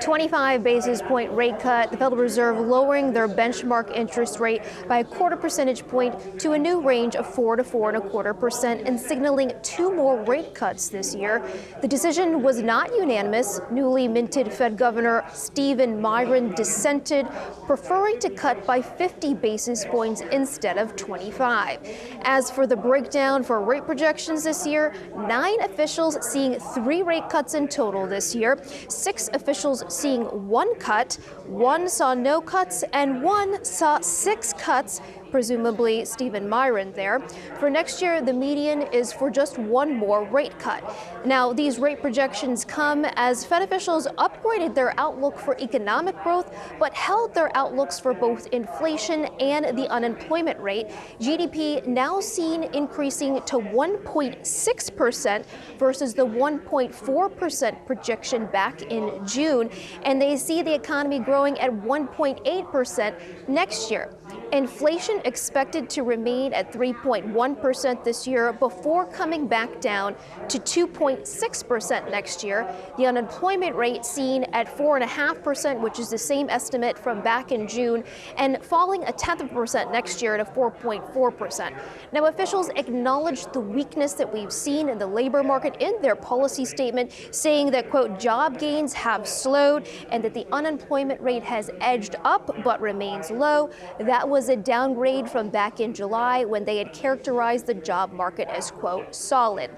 25 basis point rate cut. The Federal Reserve lowering their benchmark interest rate by a quarter percentage point to a new range of 4 to 4.25% and signaling 2 more rate cuts this year. The decision was not unanimous. Newly minted Fed Governor Stephen Miran dissented, preferring to cut by 50 basis points instead of 25. As for the breakdown for rate projections this year, 9 officials seeing 3 rate cuts in total this year, 6 officials seeing 1 cut, 1 saw no cuts, and 1 saw 6 cuts, presumably Stephen Miran there. For next year, the median is for just 1 more rate cut. Now, these rate projections come as Fed officials upgraded their outlook for economic growth, but held their outlooks for both inflation and the unemployment rate. GDP now seen increasing to 1.6% versus the 1.4% projection back in June, and they see the economy growing at 1.8% next year. Inflation expected to remain at 3.1% this year before coming back down to 2.6% next year. The unemployment rate seen at 4.5%, which is the same estimate from back in June, and falling 0.1% next year to 4.4%. Now, officials acknowledged the weakness that we've seen in the labor market in their policy statement, saying that, quote, job gains have slowed and that the unemployment rate has edged up but remains low. That was a downgrade from back in July when they had characterized the job market as, quote, solid.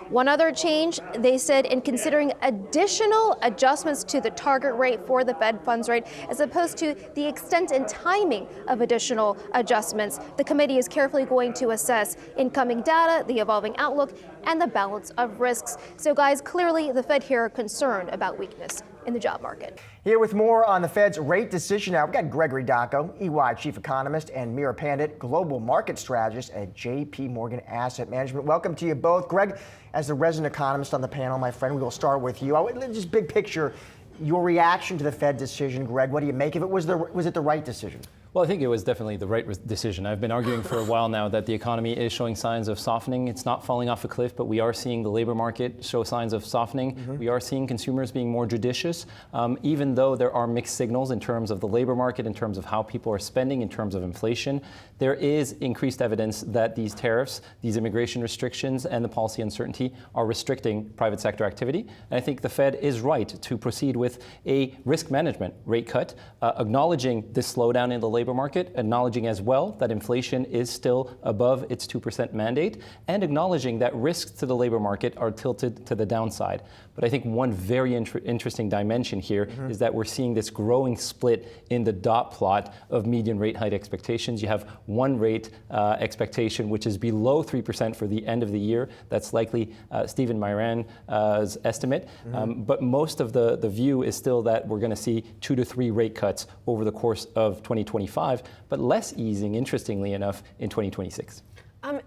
One other change, they said, in considering additional adjustments to the target rate for the Fed funds rate, as opposed to the extent and timing of additional adjustments, the committee is carefully going to assess incoming data, the evolving outlook, and the balance of risks. So, guys, clearly the Fed here are concerned about weakness in the job market. Here with more on the Fed's rate decision now, we've got Gregory Daco, EY Chief Economist, and Meera Pandit, Global Market Strategist at JPMorgan Asset Management. Welcome to you both. Greg, as the resident economist on the panel, my friend, we will start with you. Just big picture, your reaction to the Fed decision, Greg, what do you make of it? Was it the right decision? Well, I think it was definitely the right decision. I've been arguing for a while now that the economy is showing signs of softening. It's not falling off a cliff, but we are seeing the labor market show signs of softening. Mm-hmm. We are seeing consumers being more judicious, even though there are mixed signals in terms of the labor market, in terms of how people are spending, in terms of inflation. There is increased evidence that these tariffs, these immigration restrictions, and the policy uncertainty are restricting private sector activity. And I think the Fed is right to proceed with a risk management rate cut, acknowledging this slowdown in the labor market, acknowledging as well that inflation is still above its 2% mandate, and acknowledging that risks to the labor market are tilted to the downside. But I think one very interesting dimension here is that we're seeing this growing split in the dot plot of median rate hike expectations. You have one rate expectation which is below 3% for the end of the year. That's likely Stephen Miran's estimate. But most of the view is still that we're going to see 2 to 3 rate cuts over the course of 2025, but less easing, interestingly enough, in 2026.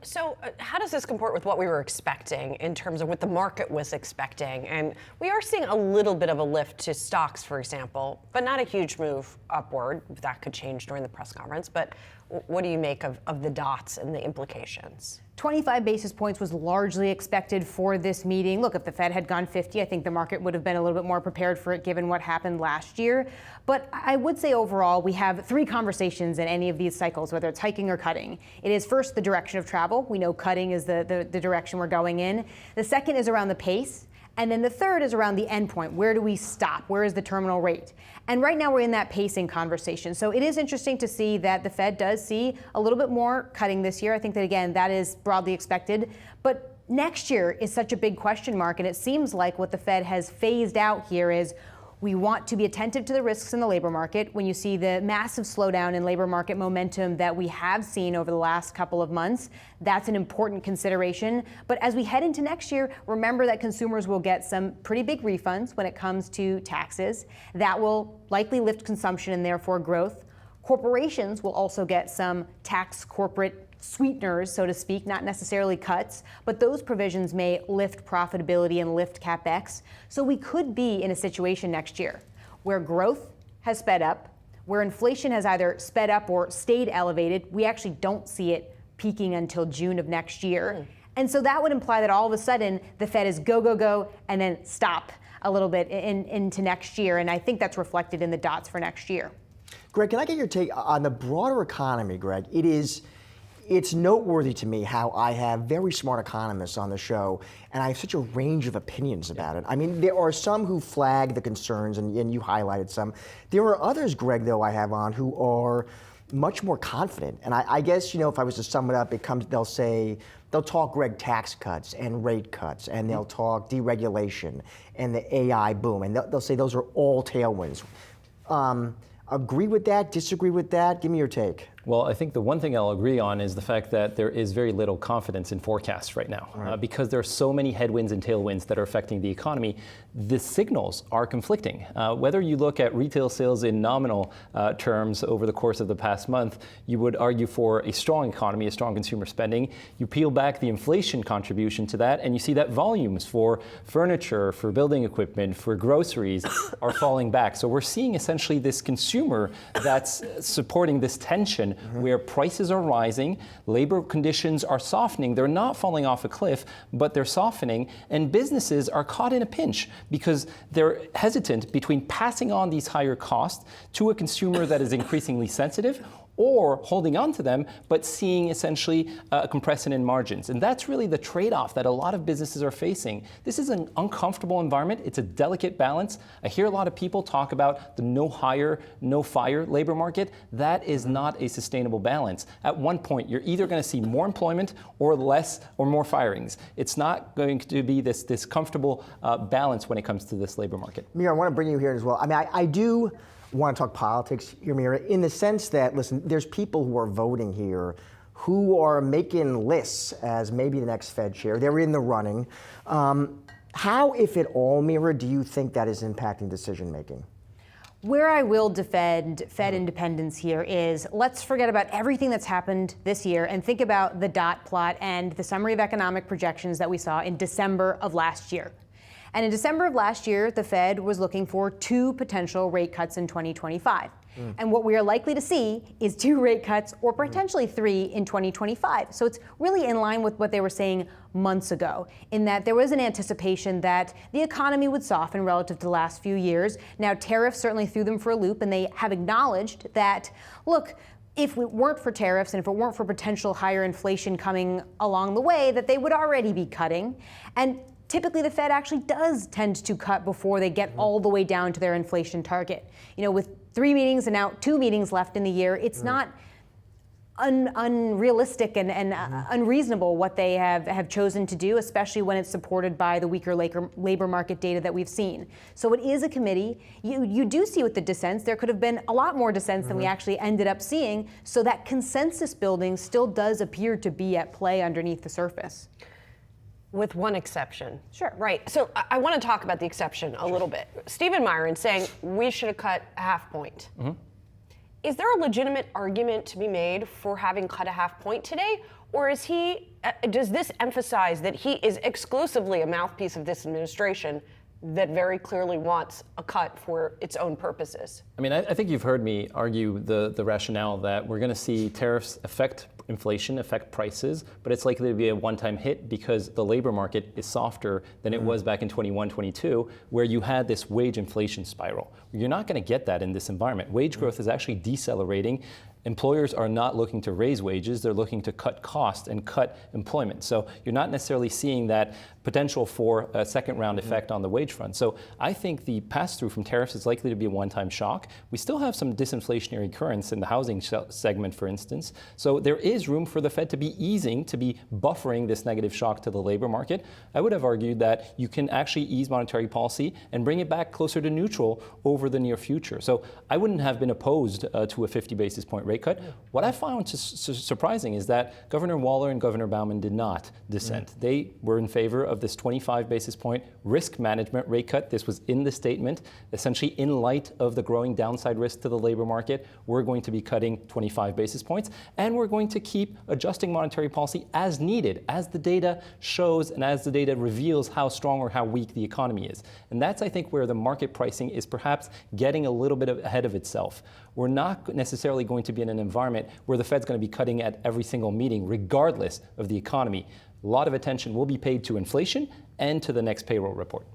So how does this comport with what we were expecting in terms of what the market was expecting? And we are seeing a little bit of a lift to stocks, for example, but not a huge move upward. That could change during the press conference. But what do you make of the dots and the implications? 25 basis points was largely expected for this meeting. Look, if the Fed had gone 50, I think the market would have been a little bit more prepared for it given what happened last year. But I would say overall, we have 3 conversations in any of these cycles, whether it's hiking or cutting. It is first the direction of travel. We know cutting is the direction we're going in. The second is around the pace. And then the third is around the endpoint. Where do we stop? Where is the terminal rate? And right now we're in that pacing conversation. So it is interesting to see that the Fed does see a little bit more cutting this year. I think that, again, that is broadly expected. But next year is such a big question mark. And it seems like what the Fed has phased out here is we want to be attentive to the risks in the labor market. When you see the massive slowdown in labor market momentum that we have seen over the last couple of months, that's an important consideration. But as we head into next year, remember that consumers will get some pretty big refunds when it comes to taxes. That will likely lift consumption and therefore growth. Corporations will also get some tax corporate sweeteners, so to speak, not necessarily cuts, but those provisions may lift profitability and lift CapEx. So we could be in a situation next year where growth has sped up, where inflation has either sped up or stayed elevated. We actually don't see it peaking until June of next year. And so that would imply that all of a sudden the Fed is go, go, go, and then stop. a little bit into next year, and I think that's reflected in the dots for next year. Greg, can I get your take on the broader economy, Greg? It's noteworthy to me how I have very smart economists on the show, and I have such a range of opinions about it. I mean, there are some who flag the concerns, and you highlighted some. There are others, Greg, though, I have on who are much more confident. And I guess, if I was to sum it up, they'll talk, Greg, tax cuts and rate cuts, and they'll talk deregulation and the AI boom, and they'll say those are all tailwinds. Agree with that? Disagree with that? Give me your take. Well, I think the one thing I'll agree on is the fact that there is very little confidence in forecasts right now. Right. Because there are so many headwinds and tailwinds that are affecting the economy, the signals are conflicting. Whether you look at retail sales in nominal terms over the course of the past month, you would argue for a strong economy, a strong consumer spending. You peel back the inflation contribution to that, and you see that volumes for furniture, for building equipment, for groceries are falling back. So we're seeing essentially this consumer that's supporting this tension where prices are rising, labor conditions are softening. They're not falling off a cliff, but they're softening, and businesses are caught in a pinch because they're hesitant between passing on these higher costs to a consumer that is increasingly sensitive, or holding on to them, but seeing essentially a compression in margins. And that's really the trade-off that a lot of businesses are facing. This is an uncomfortable environment. It's a delicate balance. I hear a lot of people talk about the no hire, no fire labor market. That is not a sustainable balance. At one point, you're either going to see more employment or less or more firings. It's not going to be this comfortable balance when it comes to this labor market. Meera, I want to bring you here as well. I mean, I do want to talk politics here, Meera, in the sense that, listen, there's people who are voting here who are making lists as maybe the next Fed chair. They're in the running. How, if at all, Meera, do you think that is impacting decision making? Where I will defend Fed independence here is, let's forget about everything that's happened this year and think about the dot plot and the summary of economic projections that we saw in December of last year. And in December of last year, the Fed was looking for 2 potential rate cuts in 2025. And what we are likely to see is 2 rate cuts or potentially 3 in 2025. So it's really in line with what they were saying months ago, in that there was an anticipation that the economy would soften relative to the last few years. Now, tariffs certainly threw them for a loop, and they have acknowledged that, look, if it weren't for tariffs and if it weren't for potential higher inflation coming along the way, that they would already be cutting. And typically, the Fed actually does tend to cut before they get all the way down to their inflation target. With 3 meetings and now 2 meetings left in the year, it's not unrealistic and unreasonable what they have chosen to do, especially when it's supported by the weaker labor market data that we've seen. So it is a committee. You do see with the dissents, there could have been a lot more dissents than we actually ended up seeing. So that consensus building still does appear to be at play underneath the surface. With one exception. Sure. Right. So I want to talk about the exception a little bit. Stephen Miran saying we should have cut a half point. Is there a legitimate argument to be made for having cut a half point today? Or does this emphasize that he is exclusively a mouthpiece of this administration that very clearly wants a cut for its own purposes? I mean, I think you've heard me argue the rationale that we're going to see tariffs affect inflation, affect prices, but it's likely to be a one-time hit because the labor market is softer than it was back in 21, 22, where you had this wage inflation spiral. You're not going to get that in this environment. Wage growth is actually decelerating. Employers are not looking to raise wages, they're looking to cut costs and cut employment. So you're not necessarily seeing that potential for a second round effect on the wage front. So I think the pass-through from tariffs is likely to be a one-time shock. We still have some disinflationary currents in the housing segment, for instance. So there is room for the Fed to be easing, to be buffering this negative shock to the labor market. I would have argued that you can actually ease monetary policy and bring it back closer to neutral over the near future. So I wouldn't have been opposed to a 50 basis point rate cut. What I found surprising is that Governor Waller and Governor Bauman did not dissent. They were in favor of this 25 basis point risk management rate cut. This was in the statement. Essentially, in light of the growing downside risk to the labor market, we're going to be cutting 25 basis points, and we're going to keep adjusting monetary policy as needed, as the data shows and as the data reveals how strong or how weak the economy is. And that's, I think, where the market pricing is perhaps getting a little bit ahead of itself. We're not necessarily going to be in an environment where the Fed's going to be cutting at every single meeting, regardless of the economy. A lot of attention will be paid to inflation and to the next payroll report.